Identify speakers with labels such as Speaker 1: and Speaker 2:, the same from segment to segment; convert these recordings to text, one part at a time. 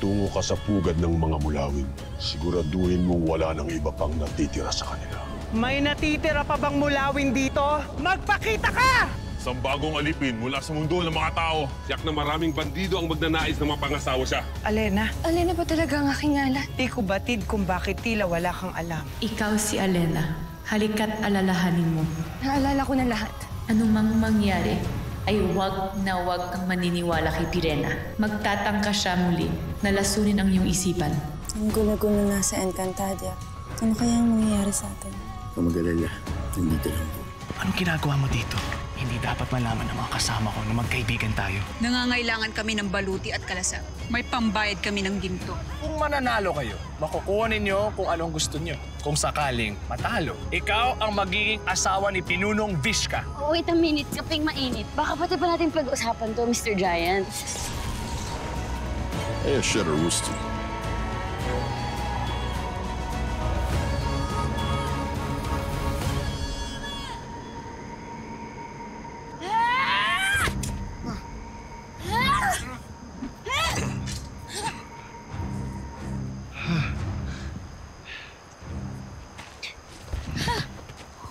Speaker 1: Tungo ka sa pugad ng mga mulawin. Siguraduhin mong wala nang iba pang natitira sa kanila.
Speaker 2: May natitira pa bang mulawin dito? Magpakita ka!
Speaker 3: Isang bagong alipin mula sa mundo ng mga tao. Tiyak na maraming bandido ang magnanais na mapangasawa siya.
Speaker 2: Alena,
Speaker 4: Alena ba talaga ang aking ngalan?
Speaker 2: di ko batid kung bakit tila wala kang alam.
Speaker 5: Ikaw si Alena. Halika't alalahanin mo.
Speaker 4: Naalala ko na lahat.
Speaker 5: Anumang mangyari, ay wag na wag kang maniniwala kay Pirena. Magtatangka siya muli na lasunin ang iyong isipan.
Speaker 4: Ang gulo-gulo na sa Encantadia. Ano kaya ang mangyayari sa atin?
Speaker 6: Kung mag-alala, nandito lang po.
Speaker 7: Anong ginagawa mo dito? Hindi dapat malaman ng mga kasama ko na magkaibigan tayo.
Speaker 8: Nangangailangan kami ng baluti at kalasag. May pambayad kami ng ginto.
Speaker 9: Kung mananalo kayo, makukuha ninyo kung anong gusto nyo. Kung sakaling matalo, ikaw ang magiging asawa ni Pinunong Vishka.
Speaker 10: Oh, wait a minute, kaping mainit. Baka pati pa natin pag-usapan to, Mr. Giant.
Speaker 6: Hey, shut a rooster.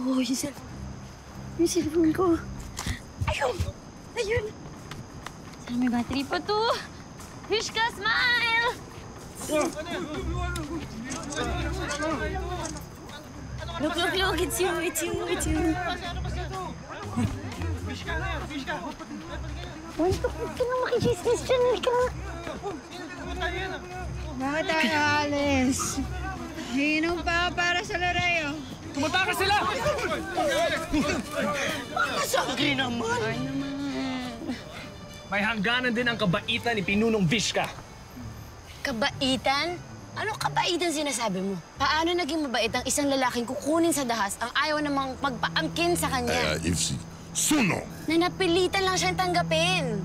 Speaker 10: Oh, yung cellphone. Yung cellphone ko. Ayun! Ayun! Sana may battery pa to. Vishka, smile! Look, look, look. It's you, it's you, it's you. Wait, huwag ka na makichismis dyan. Halika nga.
Speaker 8: Bakit tayo alis? Hinom pa para sa Lareyo.
Speaker 9: Tumatakas sila!
Speaker 2: Masangri naman!
Speaker 10: Ay naman.
Speaker 9: May hangganan din ang kabaitan ni Pinunong Vishka.
Speaker 10: Kabaitan? Ano kabaitan sinasabi mo? Paano naging mabait ang isang lalaking kukunin sa dahas ang ayaw namang magpaangkin sa kanya?
Speaker 6: Ivsi, suno!
Speaker 10: Na napilitan lang siyang tanggapin.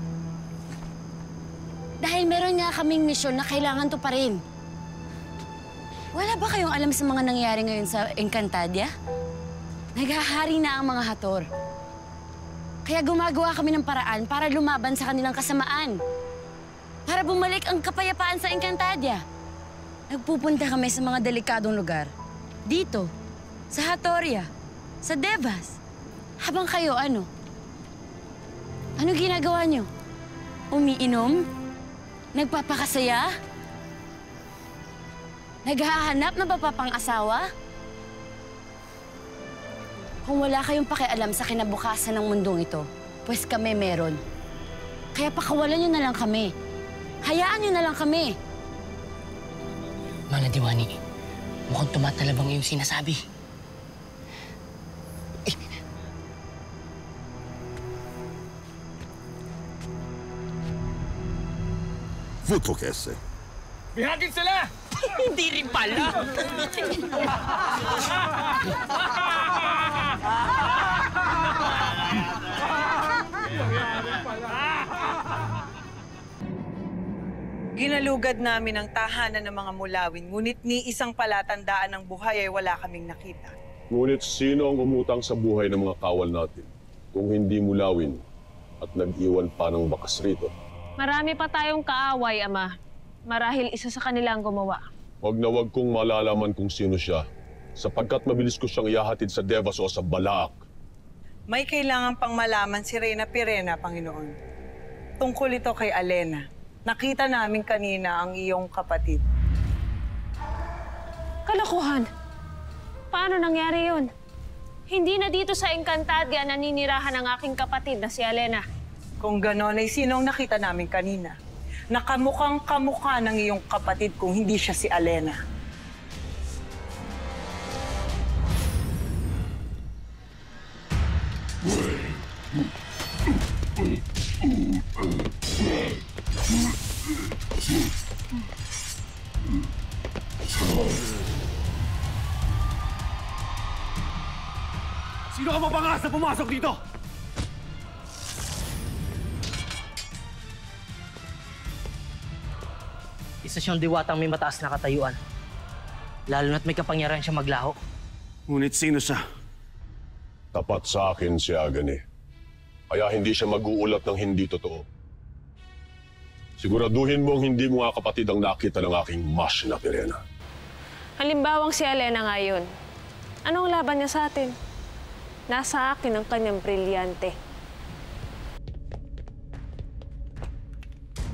Speaker 10: Dahil meron nga kaming misyon na kailangan to pa rin. Wala ba kayong alam sa mga nangyayari ngayon sa Encantadia? Naghahari na ang mga hator. Kaya gumagawa kami ng paraan para lumaban sa kanilang kasamaan. Para bumalik ang kapayapaan sa Encantadia. Nagpupunta kami sa mga delikadong lugar. Dito, sa Hatoria, sa Devas. Habang kayo, ano? Ano ginagawa niyo? Umiinom? Nagpapakasaya? Naghahanap na mapapang-asawa? Kung wala kayong pakialam sa kinabukasan ng mundong ito, pues kami meron. Kaya pakawalan niyo na lang kami. Hayaan niyo na lang kami.
Speaker 11: Mana Diwani, mukhang tumatalabang iyong sinasabi.
Speaker 6: Vuto kese.
Speaker 9: Bihagin sila!
Speaker 11: Hindi rin pala!
Speaker 2: Ginalugad namin ang tahanan ng mga mulawin, ngunit ni isang palatandaan ng buhay ay wala kaming nakita.
Speaker 1: Ngunit sino ang umutang sa buhay ng mga kawal natin kung hindi mulawin at nag-iwan pa ng bakas rito?
Speaker 12: Marami pa tayong kaaway, Ama. Marahil isa sa kanila ang gumawa.
Speaker 1: Huwag na huwag kong malalaman kung sino siya, sapagkat mabilis ko siyang ihahatid sa Devas o sa Balaak.
Speaker 2: May kailangan pang malaman si Reyna Pirena, Panginoon. Tungkol ito kay Alena. Nakita namin kanina ang iyong kapatid.
Speaker 12: Kalokohan! Paano nangyari yun? Hindi na dito sa Encantadia naninirahan ang aking kapatid na si Alena.
Speaker 2: Kung ganon ay sino ang nakita namin kanina? Nakamukhang kamukha ng iyong kapatid kung hindi siya si Alena.
Speaker 9: Sino ka mapangas na pumasok dito?
Speaker 11: Isa siyang diwatang may mataas na katayuan. Lalo na't may kapangyarihan siya maglaho.
Speaker 3: Ngunit sino siya?
Speaker 1: Tapat sa akin si Agane. Kaya hindi siya mag-uulat ng hindi totoo. Siguraduhin mong hindi mo nga kapatid ang nakita ng aking mas na Pirena.
Speaker 12: Halimbawang si Elena ngayon. Anong laban niya sa atin? Nasa akin ang kanyang brilyante.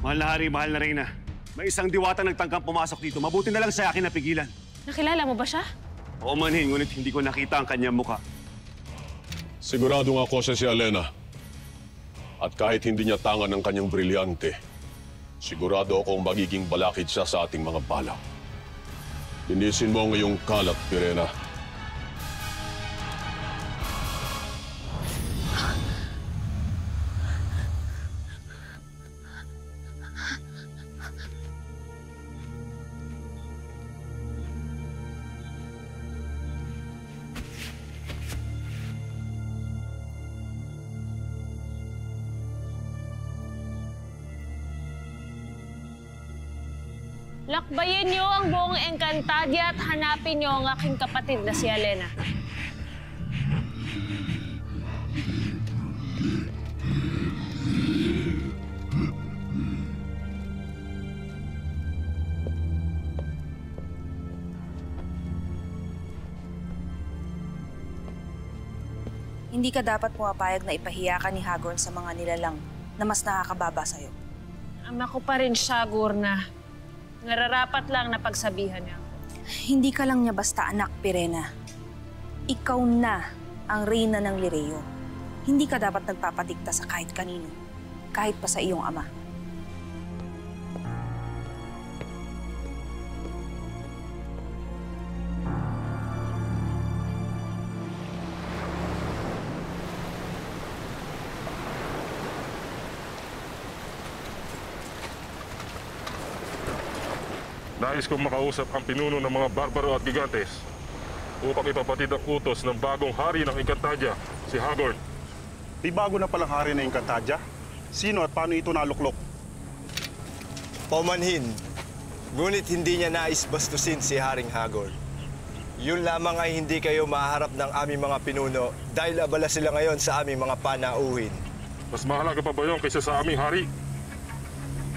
Speaker 13: Mahal na hari, mahal na Reyna. May isang diwata nagtangkang pumasok dito. Mabuti na lang sa akin napigilan.
Speaker 12: Nakilala mo ba siya?
Speaker 13: Oo manhin, ngunit hindi ko nakita ang kanyang mukha.
Speaker 1: Siguradong ako siya si Elena. At kahit hindi niya tangan ng kanyang brilyante, sigurado akong magiging balakid siya sa ating mga balak. Linisin mo ang iyong kalat, Pirena.
Speaker 12: Lakbayin niyo ang buong Encantadia at hanapin niyo ang aking kapatid na si Elena.
Speaker 4: Hindi ka dapat pumapayag na ipahiya ka ni Hagorn sa mga nilalang na mas nakakababa sa'yo.
Speaker 12: Ama ko pa rin siya, Gurna. Nararapat lang na pagsabihan niya.
Speaker 4: Hindi ka lang niya basta anak, Pirena. Ikaw na ang reyna ng Lireo. Hindi ka dapat nagpapatikta sa kahit kanino, kahit pa sa iyong ama.
Speaker 3: Nais kong makausap ang pinuno ng mga barbaro at gigantes upang ipapatid ang utos ng bagong hari ng Encantadia, si Hagorn.
Speaker 14: Di bago na palang hari ng Encantadia? Sino at paano ito naluklok?
Speaker 15: Paumanhin, ngunit hindi niya nais bastusin si Haring Hagorn. Yun lamang ay hindi kayo maharap ng aming mga pinuno dahil abala sila ngayon sa aming mga panauhin.
Speaker 3: Mas mahalaga pa ba yun kaysa sa aming hari?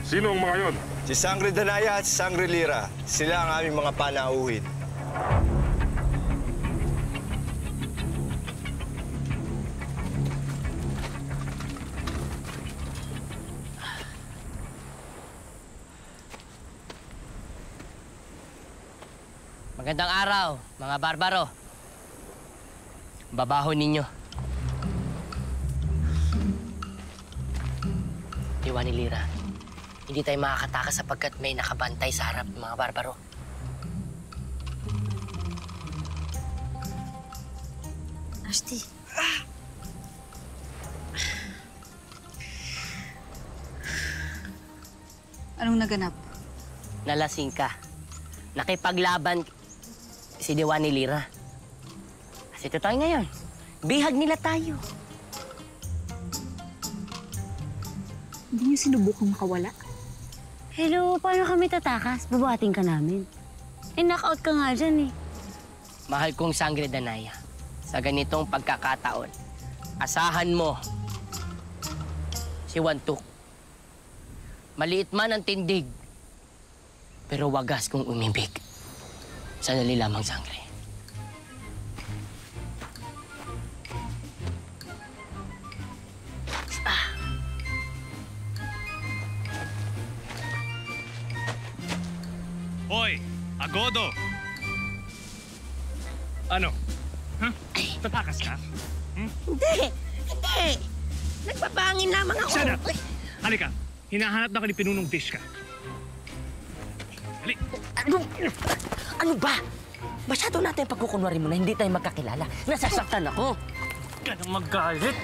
Speaker 3: Sino ang mga yon?
Speaker 15: Si Sangre Danaya at si Sangre Lira, sila ang aming mga panauhin.
Speaker 11: Magandang araw, mga barbaro. Babaho ninyo. Diwa ni Lira, hindi tayo makakatakas sapagkat may nakabantay sa harap ng mga barbaro.
Speaker 10: Ashti.
Speaker 4: Anong naganap?
Speaker 11: Nalasing ka. Nakipaglaban si Diwa ni Lira. Kasi ito tayo ngayon. Bihag nila tayo.
Speaker 10: Hindi niyo sinubukang makawala? Hello, paano kami tatakas? Babating ka namin. Eh, knockout ka nga dyan eh.
Speaker 11: Mahal kong Sangre Danaya, sa ganitong pagkakataon, asahan mo si Wantuk. Maliit man ang tindig, pero wagas kung umibig. Sanali lamang, Sangre.
Speaker 9: Hoy, Agodo! Ano? Huh? Tatakas ka?
Speaker 16: Hindi! Hindi! Nagpapangin lamang ako.
Speaker 9: Shut up! Halika, hinahanap na ka ni Pinunong Dish ka. Halik!
Speaker 11: Ano ba? Masyado natin pagkukunwari mo na hindi tayo magkakilala. Nasasaktan ako.
Speaker 9: Huwag ka nang magalit.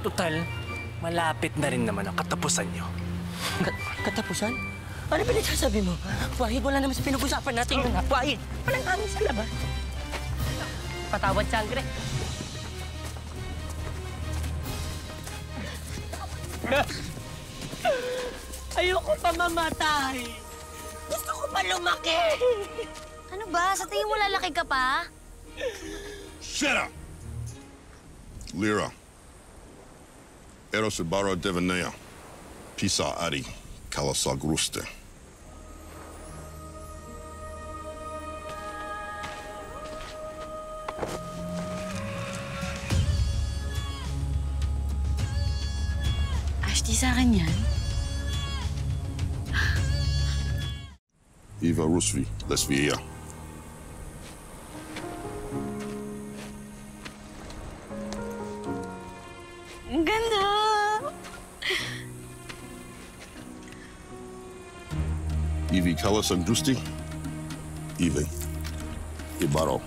Speaker 9: Total, malapit na rin naman ang katapusan niyo.
Speaker 11: Katapusan? Ano pinagsasabi mo? Wahid, wala naman sa pinag-usapan natin yun, ha? Wahid, walang hangin sa labas. Patawad, Sangre.
Speaker 16: Ayoko pa mamatay. Gusto ko pa lumaki.
Speaker 10: Ano ba? Sa tingin mo lalaki ka pa?
Speaker 6: Shut up! Lira. Eros Ibarra Devanea. Pisa Adi. Kalasagruste.
Speaker 10: Ashley, sa akin yan.
Speaker 6: Iva Rusvi, Lesvia.
Speaker 10: Ang ganda!
Speaker 6: Ivi Kalasagruste. Ivi. Ibaro.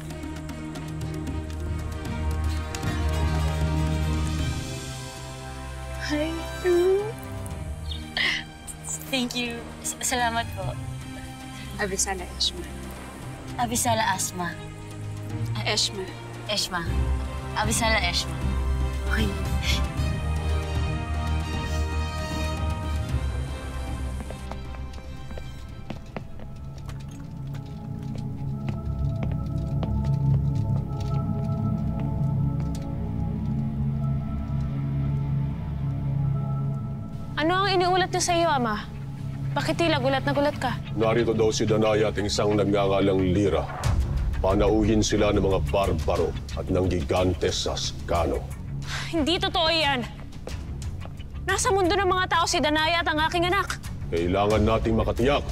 Speaker 10: Hi. Thank you. Salamat po.
Speaker 4: Avisala Eshma.
Speaker 10: Avisala Asma.
Speaker 4: Eshma.
Speaker 10: Eshma. Avisala Eshma. Okay.
Speaker 12: Ano ang iniulat niya sa iyo, Ama? Bakit tila gulat na gulat ka?
Speaker 1: Narito daw si Danaya at isang nagngangalang Lira. Panauhin sila ng mga barbaro at ng gigantes sa Skano.
Speaker 12: Hindi totoo yan. Nasa mundo ng mga tao si Danaya at ang aking anak.
Speaker 1: Kailangan nating makatiyak.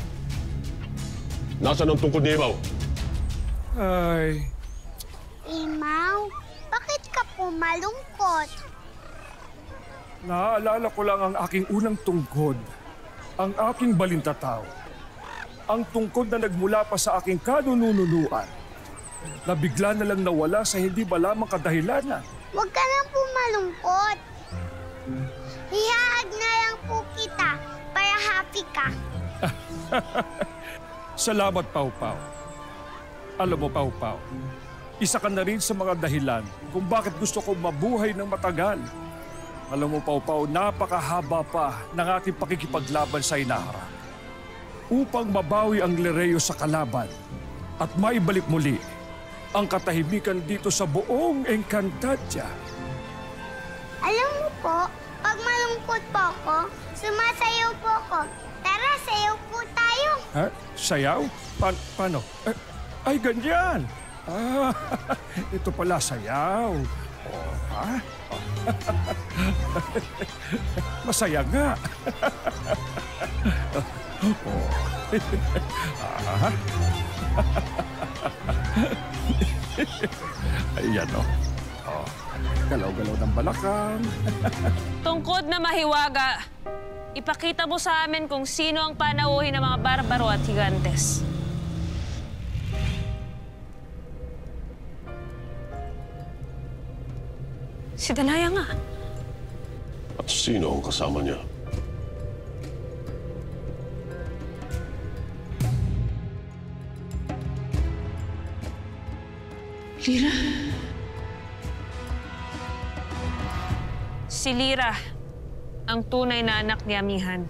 Speaker 1: Nasaan ang tungkod ni Imaw?
Speaker 9: Ay,
Speaker 17: Imaw, bakit ka po malungkot?
Speaker 18: Naaalala ko lang ang aking unang tungkod, ang aking balintataw. Ang tungkod na nagmula pa sa aking kanununuan, na bigla na lang nawala sa hindi malamang kadahilanan.
Speaker 17: Huwag ka lang po malungkot. Ihahag na lang po kita para happy ka.
Speaker 18: Salamat, Pau Pau. Alam mo, Pau Pau, isa ka na rin sa mga dahilan kung bakit gusto ko mabuhay ng matagal. Alam mo, Pau Pau, napakahaba pa ng ating pakikipaglaban sa inaharap. Upang mabawi ang Lireo sa kalaban at maibalik muli ang katahimikan dito sa buong Encantadia.
Speaker 17: Alam mo po, pag malungkot po ako, sumasayaw po ako. Tara, sayaw po tayo.
Speaker 18: Ha? Sayaw? Paano? Ay, ganyan! Ah, ito pala sayaw. Oh, ha? Masaya nga. Oh. Ah. Ayan, oh. Oh. Galaw-galaw ng balakang.
Speaker 12: Tungkod na mahiwaga, ipakita mo sa amin kung sino ang panauhin ng mga barbaro at higantes. Si Danaya nga.
Speaker 1: At sino ang kasama niya?
Speaker 12: Lira? Si Lira, ang tunay na anak ni Amihan.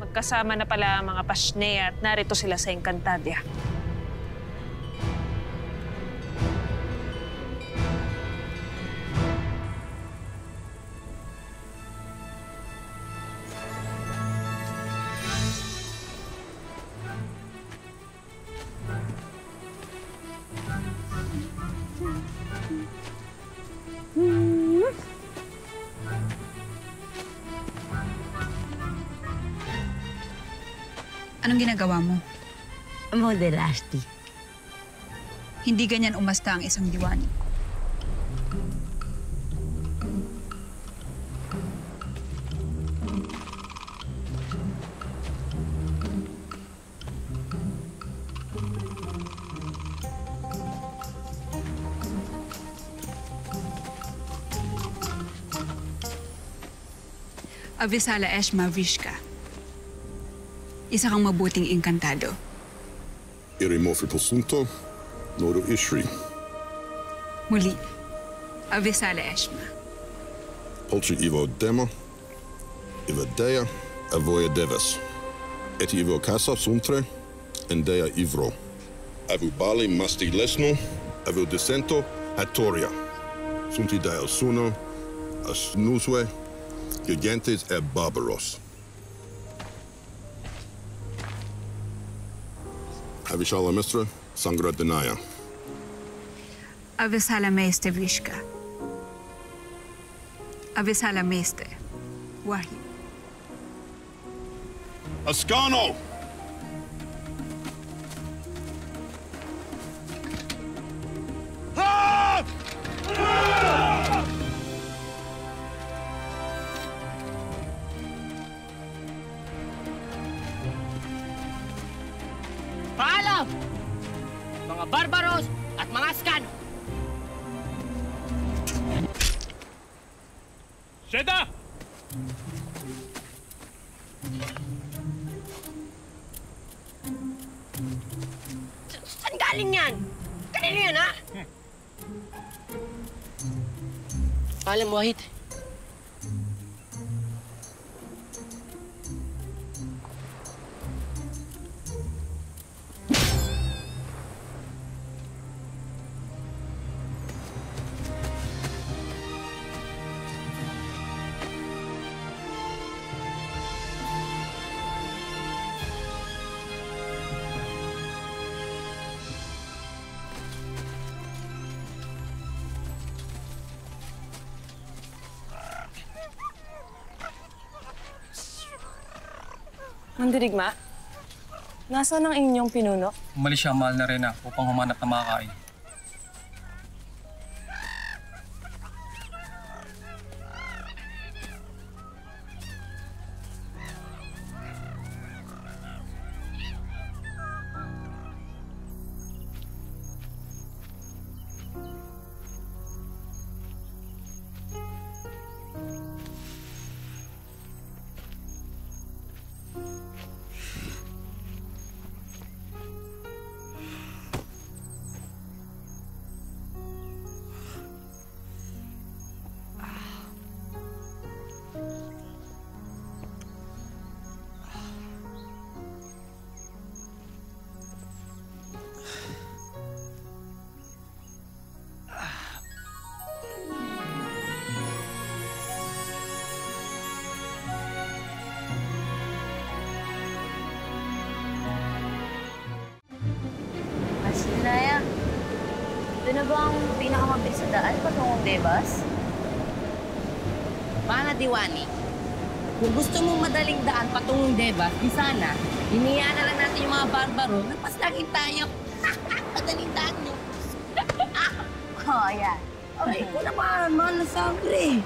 Speaker 12: Magkasama na pala ang mga Pashnea at narito sila sa Encantadia.
Speaker 19: Anong ginagawa mo?
Speaker 10: Model, Ashley.
Speaker 19: Hindi ganyan umasta ang isang diwani. Avisala Eshma Vishka. Isa kang mabuting engkantado.
Speaker 6: Irimofi Posunto, Nodo Ishri.
Speaker 19: Muli, Avisala Eshma.
Speaker 6: Polchi Ivo Dema, Iva Dea, Avoya Deves. Eti Ivo Casa Suntre, Endea Ivro. Avu Bali Masti Lesno, Avu Descento, Hatoria. Sunti Dea Suno, Asnuswe, Gigantes e Barbaros. Avishala Mistra, Sangra Denaya.
Speaker 19: Avisala Meste Vishka. Avisala Meste. Wahid.
Speaker 6: Ascano!
Speaker 11: Paalam! Mga barbaros at mga Askano!
Speaker 18: Sheda!
Speaker 11: Saan galing yan? Kanino yan, ha? Paalam, Wahid.
Speaker 20: Mandirigma, nasaan ang inyong pinuno?
Speaker 21: Umalis siya, mahal na Reyna, upang humanap ng makakain.
Speaker 4: Sinaya, ito na ba ang pinakamabilis sa daan patungong Devas?
Speaker 11: Pana Diwani, kung gusto mong madaling daan patungong Devas, di sana, hiniyaan na lang natin yung mga barbaro, nagpaslagin tayo. Madaling daan nyo.
Speaker 4: Oh, yan.
Speaker 11: Ay, ko naman, mahal na sangre.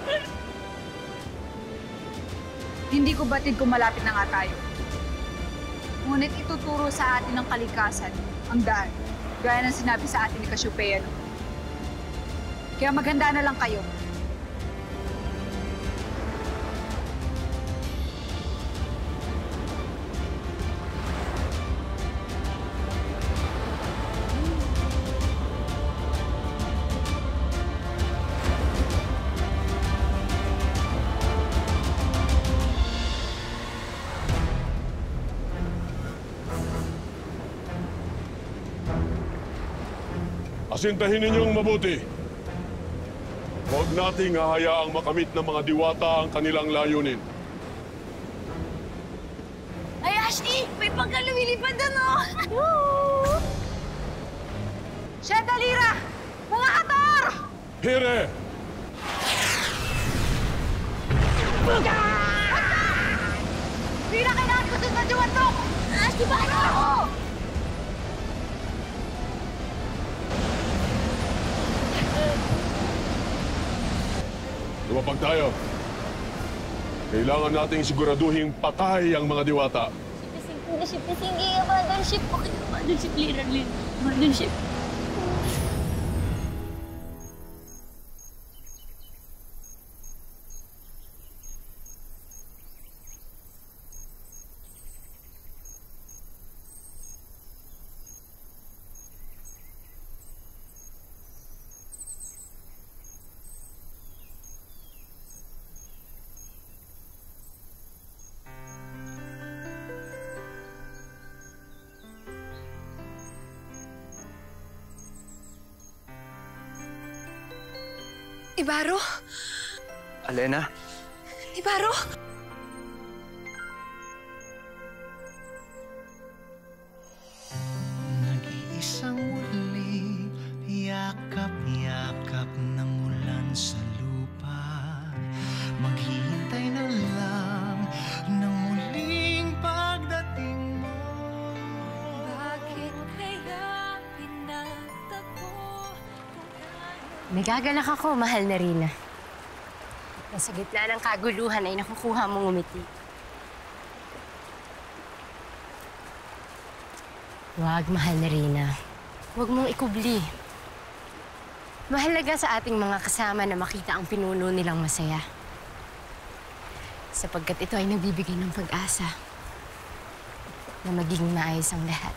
Speaker 19: Hindi ko batid kung malapit na nga tayo. Ngunit ituturo sa atin ng kalikasan ang daan, gaya ng sinabi sa atin ni Cassiopeia. Kaya maghanda na lang kayo.
Speaker 1: Asintahin ninyong mabuti. Huwag nating hahayaang makamit ng mga diwata ang kanilang layunin.
Speaker 10: Ay, Ashley! May pagkalumilipad doon,
Speaker 19: Sheda, Lira! Mga Hathor!
Speaker 1: Hire!
Speaker 19: Lira, kailangan ko doon sa Juwantok!
Speaker 10: Ashley, paano ako?
Speaker 1: Lumapag tayo. Kailangan nating siguraduhing patay ang mga diwata.
Speaker 10: Mothership. Okay, mothership, Lira, Mothership.
Speaker 4: Ibaro?
Speaker 21: Alena?
Speaker 4: Ibaro?
Speaker 5: Nagagalak ako, mahal na Rina. Nasa gitna ng kaguluhan ay nakukuha mong umiti. Huwag, mahal na Rina. Huwag mong ikubli. Mahalaga sa ating mga kasama na makita ang pinuno nilang masaya. Sapagkat ito ay nagbibigay ng pag-asa na magiging maayos ang lahat.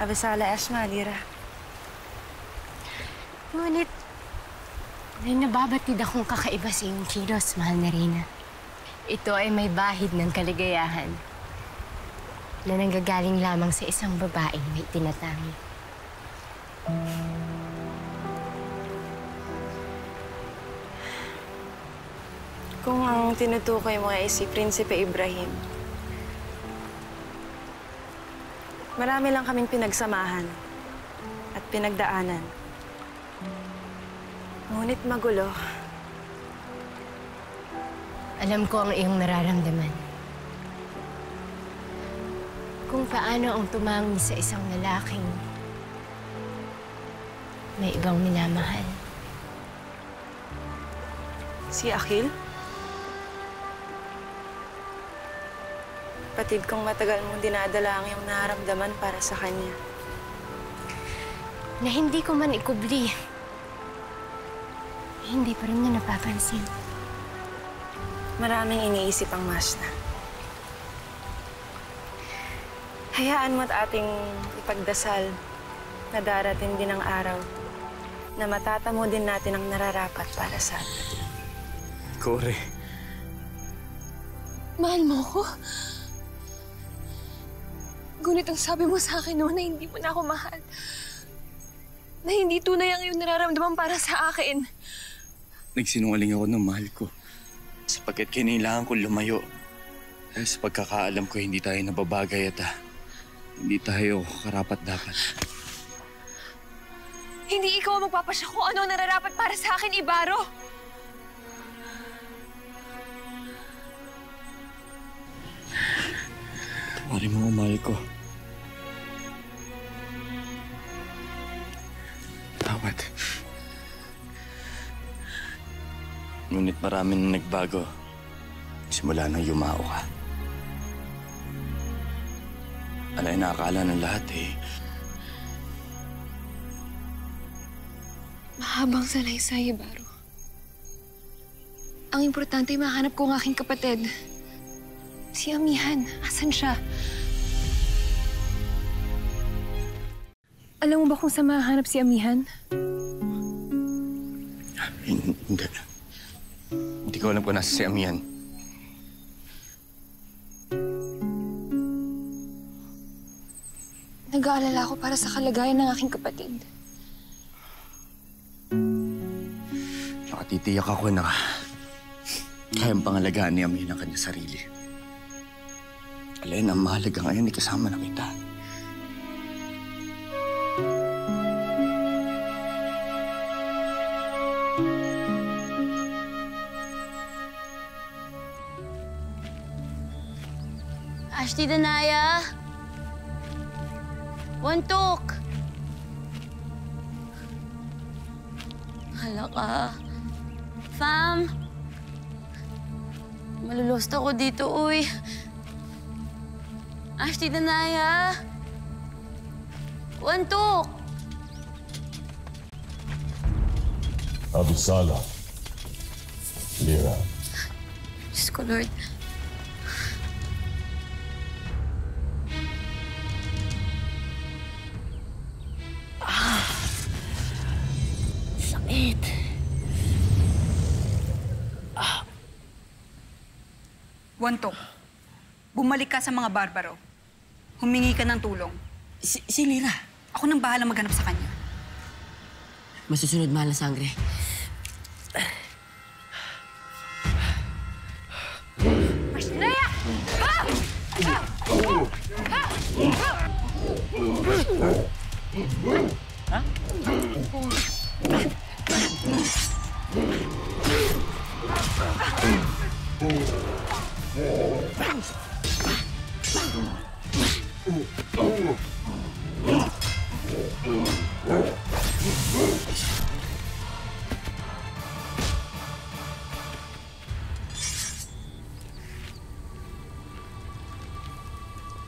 Speaker 4: Abisala Esma, Lira.
Speaker 5: Ngunit, may nababatid akong kakaiba sa iyong kilos, mahal na Rina. Ito ay may bahid ng kaligayahan na nanggagaling lamang sa isang babaeng may tinatangi.
Speaker 20: Kung ang tinutukoy mo ay si Prinsipe Ibrahim, marami lang kaming pinagsamahan at pinagdaanan. Ngunit magulo.
Speaker 5: Alam ko ang iyong nararamdaman. Kung paano ang tumangi sa isang lalaking may ibang minamahal.
Speaker 20: Si Akil? Patid kong matagal mong dinadala ang iyong nararamdaman para sa kanya.
Speaker 5: Na hindi ko man ikubli. Hindi pa rin niya napapansin.
Speaker 20: Maraming iniisip ang Masna. Hayaan mo't ating ipagdasal na darating din ang araw na matatamo din natin ang nararapat para sa atin.
Speaker 9: Kore.
Speaker 19: Mahal mo ko? Ngunit ang sabi mo sa akin noon na hindi mo na ako mahal. Na hindi tunay ang iyong nararamdaman para sa akin.
Speaker 9: Nagsinungaling ako ng mahal ko. Sapagkat kinailangan ko lumayo. Dahil sa pagkakaalam ko, hindi tayo nababagay at hindi tayo karapat-dapat.
Speaker 19: Hindi ikaw ang magpapasya kung ano ang nararapat para sa akin, Ibaro.
Speaker 9: Pari mo, mahal ko. Tawad. Ngunit marami na nagbago simula nang yumao ka. Alay, nakakala ng lahat
Speaker 19: Mahabang salaysay, Ibaro. Ang importante ay mahanap ko ang aking kapatid. Si Amihan, asan siya? Alam mo ba kung saan mahanap si Amihan?
Speaker 9: Hindi. Hindi ko alam kung nasa si Amihan.
Speaker 19: Nag-aalala ako para sa kalagayan ng aking kapatid.
Speaker 9: Nakatitiyak ako na kayang pangalagaan ni Amihan ang kanyang sarili. Alay, ang mahalaga ngayon, ikasama na kita.
Speaker 10: Ashti Danaya! Wantok! Hala ka. Fam! Malulost ako dito, uy. Ashti Danaya! Wantok!
Speaker 1: Abisala. Lira.
Speaker 19: Diyos ko, Lord.
Speaker 11: Sakit.
Speaker 19: Wantok, bumalik ka sa mga barbaro. Humingi ka ng tulong.
Speaker 11: Si Lira.
Speaker 19: Ako nang bahala maghanap sa kanya.
Speaker 11: Masusunod, mahal na sangre.
Speaker 19: Ashlea!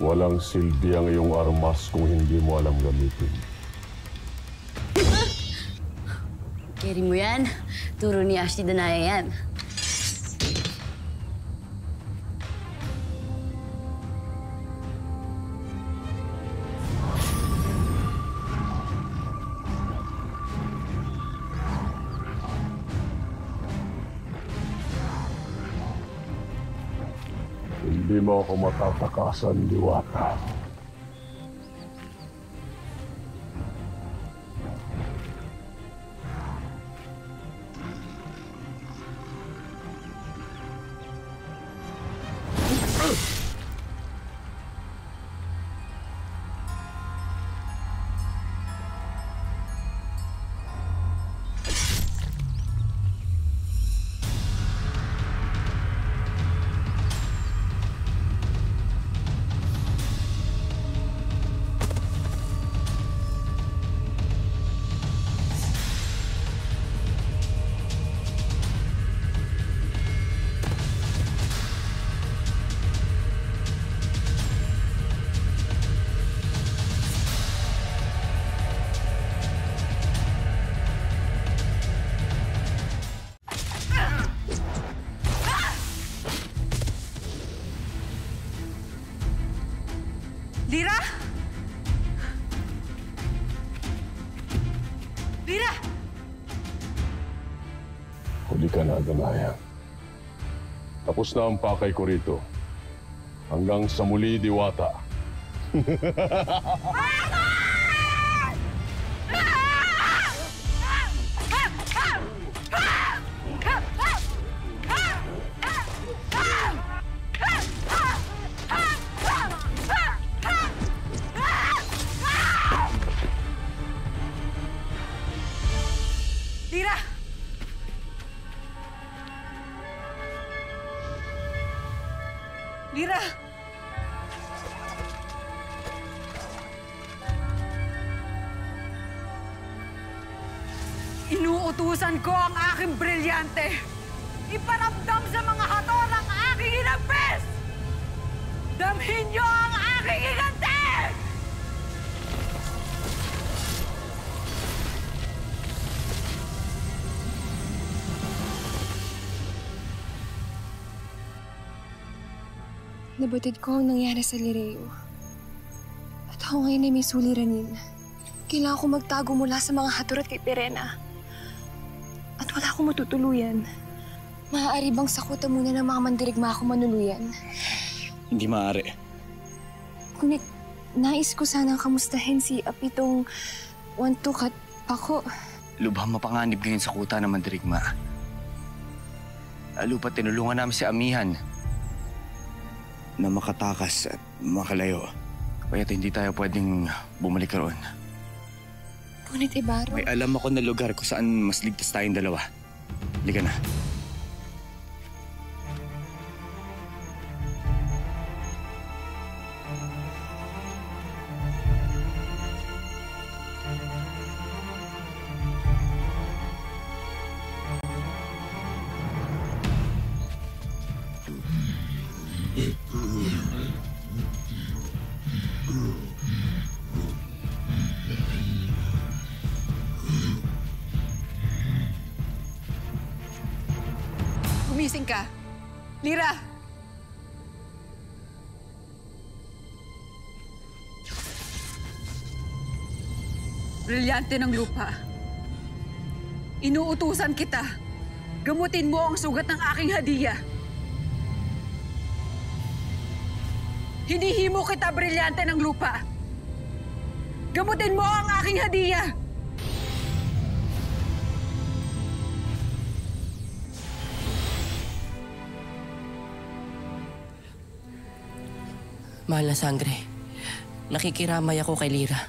Speaker 1: Walang silbi ang iyong armas kung hindi mo alam gamitin.
Speaker 10: Carry mo yan. Turo ni Ashley Danaya yan.
Speaker 1: Hindi mo ako matatakasan, Diwata.
Speaker 2: Lira! Lira!
Speaker 1: Huli ka na, Danaya. Tapos na ang pakay ko rito. Hanggang sa muli, Diwata.
Speaker 2: Lira! Lira! Inuutusan ko ang aking brilyante. Iparamdam sa mga hator ang aking hinagpis! Damhin niyo ang aking higante!
Speaker 20: Nabatid ko ang nangyari sa Lireo. At ako ngayon ay may suliranin. Kailangan ko magtago mula sa mga hator at kay Pirena. At wala akong matutuluyan. Maaari bang sakutan muna ng mga mandirigma ako manuluyan?
Speaker 9: Hindi maaari.
Speaker 20: Ngunit nais ko sanang kamustahin si Apitong Wantuk at Pako.
Speaker 9: Lubhang mapanganib ngayon sa kuta ng mandirigma. Lalo pa tinulungan namin si Amihan na makatakas at makalayo. Kaya't hindi tayo pwedeng bumalik roon.
Speaker 20: Ngunit Ibaro...
Speaker 9: May alam ako na lugar kung saan mas ligtas tayong dalawa. Halika na.
Speaker 2: Gumising ka. Lira! Brilyante ng lupa. Inuutusan kita. Gamutin mo ang sugat ng aking hadiya. Hinihimo kita, brilyante ng lupa. Gamutin mo ang aking hadiya.
Speaker 11: Mahal na sangre, nakikiramay ako kay Lira.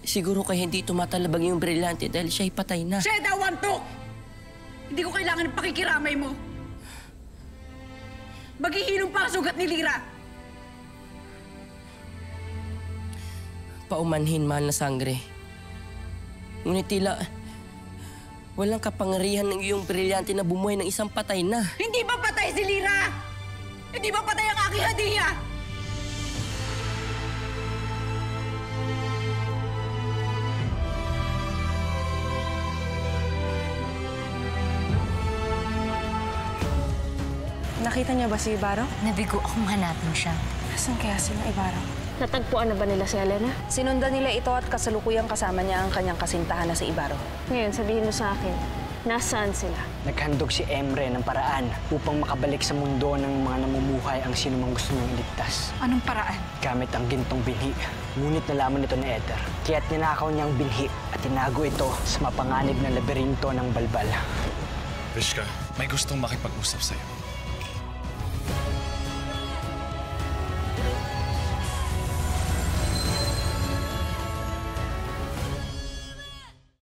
Speaker 11: Siguro kaya hindi tumatalabag yung brilyante dahil siya'y patay na.
Speaker 2: Sheda Wantuk! Hindi ko kailangan ng pakikiramay mo. Maghihilom pa ang sugat ni Lira.
Speaker 11: paumanhin, mahal na sangre. Ngunit tila walang kapangyarihan ng iyong brilyante na bumuhay ng isang patay na.
Speaker 2: Hindi ba patay si Lira? Hindi ba patay ang aking hadiya?
Speaker 4: Nakita niya ba si Ibarra?
Speaker 5: Nabigo akong hanapin siya.
Speaker 4: Nasaan kaya sila, Ibarra?
Speaker 12: Natagpuan na ba nila si Elena?
Speaker 4: Sinundan nila ito at kasalukuyang kasama niya ang kanyang kasintahan na si Ibarra.
Speaker 12: Ngayon, sabihin mo sa akin, nasaan sila?
Speaker 7: Naghandog si Emre ng paraan upang makabalik sa mundo ng mga namumuhay ang sinumang gusto niyang iligtas.
Speaker 19: Anong paraan?
Speaker 7: Gamit ang gintong binhi. Ngunit nalaman ito ni Ether. Kaya't ninakaw niyang binhi at tinago ito sa mapanganib na laberinto ng balbal.
Speaker 22: Vishka, may gustong makipag-usap sa'yo.